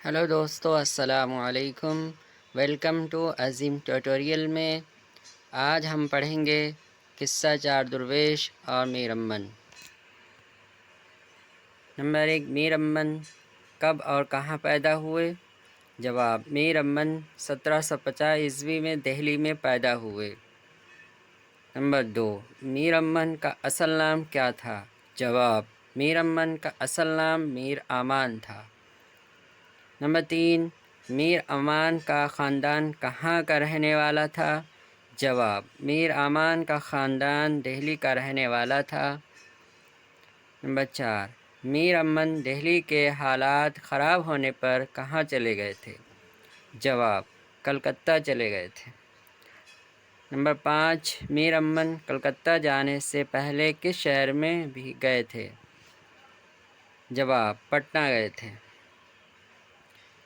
Hello दोस्तों, अस्सलाम वालेकुम। वेलकम टू अज़ीम ट्यूटोरियल में आज हम पढ़ेंगे किस्सा चार दरवेश और मीर अम्मन। नंबर 1, मीर अम्मन कब और कहाँ पैदा हुए? जवाब, मीर अम्मन 1750 ईस्वी में दिल्ली में पैदा हुए। नंबर 2, मीर अम्मन का असल नाम क्या था? जवाब, मीर अम्मन का असल नाम मीर आमान था। नंबर 3, मीर अमान का ख़ानदान कहाँ का रहने वाला था? जवाब, मीर अमान का ख़ानदान दिल्ली का रहने वाला था। नंबर 4, मीर अमन दिल्ली के हालात ख़राब होने पर कहाँ चले गए थे? जवाब, कलकत्ता चले गए थे। नंबर 5, मीर अमन कलकत्ता जाने से पहले किस शहर में भी गए थे? जवाब, पटना गए थे।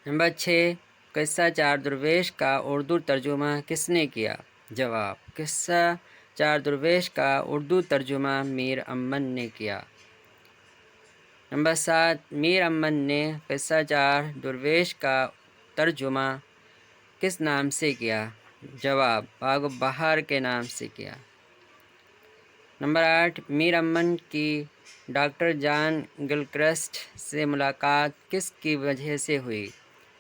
नंबर 6, किस्सा चार दरवेश का उर्दू तर्जुमा किसने किया? जवाब, किस्सा चार दरवेश का उर्दू तर्जुमा मीर अम्मन ने किया। नंबर 7, मीर अम्मन ने किस्सा चार दरवेश का तर्जुमा किस नाम से किया? जवाब, बाग बहार के नाम से किया। नंबर 8, मीर अम्मन की डॉक्टर जॉन गिलक्रिस्ट से मुलाकात किसकी वजह से हुई?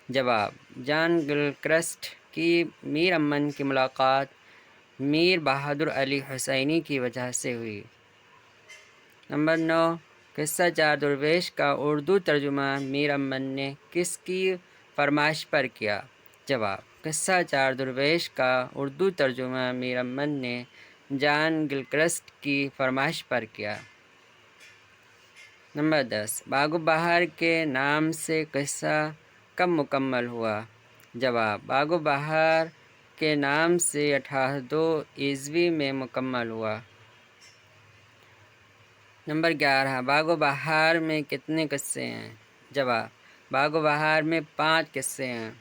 जवाब, जॉन गिलक्रिस्ट की मीर अम्मन की मुलाकात मीर बहादुर अली हुसैनी की वजह से हुई। नंबर 9, किस्सा चार दरवेश का उर्दू तर्जुमा मीर अम्मन ने किसकी फरमाइश पर किया? जवाब, किस्सा चार दरवेश का उर्दू तर्जुमा मीर अम्मन ने जॉन गिलक्रिस्ट की फरमाइश पर किया। नंबर 10, बाग बहार के नाम से किस्सा कब मुकम्मल हुआ? जवाब, बाग बहार के नाम से 1802 ईस्वी में मुकम्मल हुआ। नंबर 11, बाग बहार में कितने किस्से हैं? जवाब, बाग बहार में 5 किस्से हैं।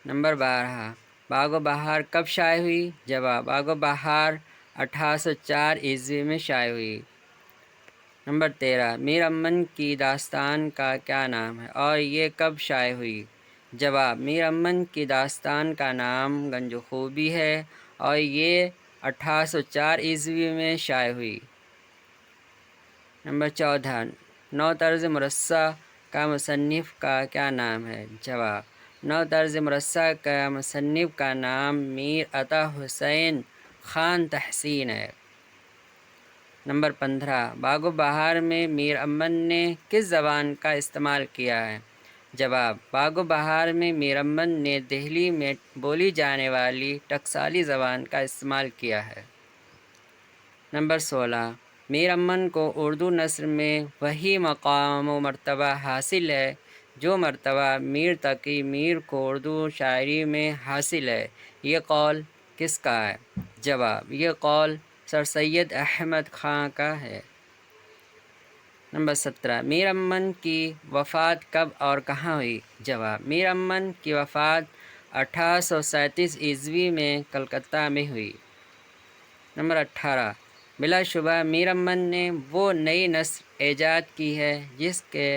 नंबर 12, बाग बहार कब शाये हुई? जवाब, बाग बहार 1804 ईस्वी में शाये हुई। नंबर 13, मीर अम्मन की दास्तान का क्या नाम है और ये कब शाये हुई? जवाब, मीर अम्मन की दास्तान का नाम गंज खूबी है और ये 1804 ईस्वी में शाये हुई। नंबर 14, नौ तर्ज मुरस्सा का मुसन्निफ़ का क्या नाम है? जवाब, नौ तर्ज मुरस्सा का मुसन्निफ़ का नाम मीर अता हुसैन ख़ान तहसीन है। नंबर 15, बाग बहार में मीर अम्मन ने किस ज़बान का इस्तेमाल किया है? जवाब, बाग बहार में मीर अम्मन ने दिल्ली में बोली जाने वाली टकसाली ज़बान का इस्तेमाल किया है। नंबर 16, मीर अम्मन को उर्दू नस्र में वही मकाम व मर्तबा हासिल है जो मर्तबा मीर तकी मीर को उर्दू शायरी में हासिल है। ये कौल किसका है? जवाब, ये कौल सर सैयद अहमद ख़ां का है। नंबर 17, मीर अम्मन की वफ़ात कब और कहाँ हुई? जवाब, मीर अम्मन की वफ़ात 1837 ईस्वी में कलकत्ता में हुई। नंबर 18, बिलाशुबा मीर अम्मन ने वो नई नस्र ईजाद की है जिसके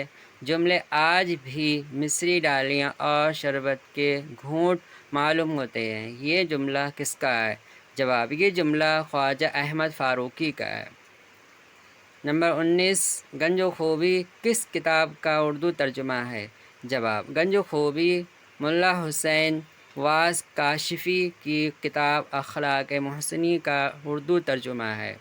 जुमले आज भी मिस्री डालियाँ और शरबत के घूंट मालूम होते हैं। ये जुमला किसका है? जवाब, ये जुमला ख्वाजा अहमद फ़ारूक़ी का है। नंबर 19, गंज खूबी किस किताब का उर्दू तर्जुमा है? जवाब, गंज खूबी मुल्ला हुसैन वास काशिफ़ी की किताब अखलाक मोहसिनी का उर्दू तर्जुमा है।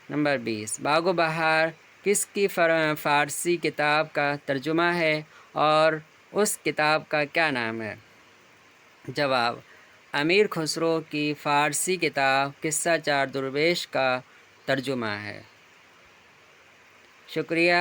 नंबर 20, बाग बहार किसकी फ़ारसी किताब का तर्जुमा है और उस किताब का क्या नाम है? जवाब, अमीर खुसरो की फ़ारसी किताब किस्सा चार दरवेश का तर्जुमा है। शुक्रिया।